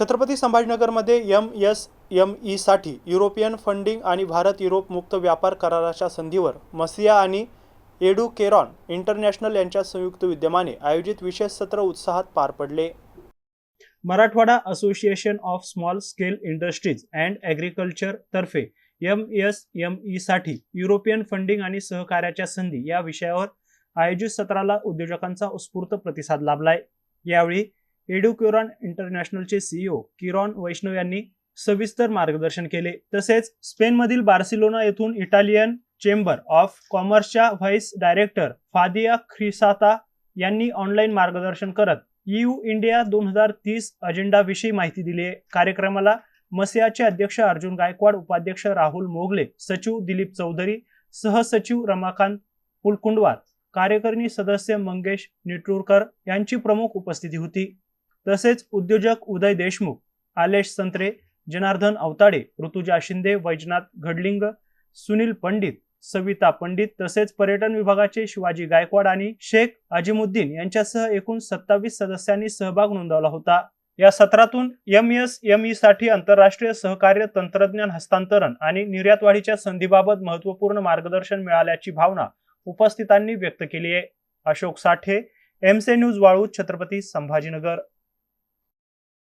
Chhatrapati संभाजीनगरमध्ये MSME साठी European funding आणि भारत-युरोप मुक्त व्यापार कराराच्या संधीवर मसिआ आणि एडुकेरॉन इंटरनॅशनल यांच्या संयुक्त विद्यमाने आयोजित विशेष सत्र उत्साहात पार पडले. Marathwada association of small scale industries and agriculture तर्फे MSME साठी युरोपियन फंडिंग आणि सहकार्याच्या संधी या विषयावर आयोजित सत्राला उद्योजकांचा उत्स्फूर्त प्रतिसाद लाभलाय. यावेळी एडुकेरॉन इंटरनॅशनलचे CEO किरॉन वैष्णव यांनी सविस्तर मार्गदर्शन केले. तसेच स्पेनमधील बार्सिलोना येथून इटालियन चेंबर ऑफ कॉमर्सच्या व्हाईस डायरेक्टर फादिया ख्रिसाता यांनी ऑनलाईन मार्गदर्शन करत EU इंडिया 2030 अजेंडाविषयी माहिती दिली आहे. कार्यक्रमाला मसिआचे अध्यक्ष अर्जुन गायकवाड, उपाध्यक्ष राहुल मोगले, सचिव दिलीप चौधरी, सहसचिव रमाकांत पुलकुंडवार, कार्यकारिणी सदस्य मंगेश निटूरकर यांची प्रमुख उपस्थिती होती. तसेच उद्योजक उदय देशमुख, आलेश संत्रे, जनार्दन अवताडे, ऋतुजा शिंदे, वैजनाथ घडलिंग, सुनील पंडित, सविता पंडित तसेच पर्यटन विभागाचे शिवाजी गायकवाड आणि शेख अजिमुद्दीन यांच्यासह एकूण 27 सदस्यांनी सहभाग नोंदवला होता. या सत्रातून MSME साठी आंतरराष्ट्रीय सहकार्य, तंत्रज्ञान हस्तांतरण आणि निर्यात वाढीच्या संधीबाबत महत्त्वपूर्ण मार्गदर्शन मिळाल्याची भावना उपस्थितांनी व्यक्त केली आहे. अशोक साठे, MC न्यूज वाळू, छत्रपती संभाजीनगर.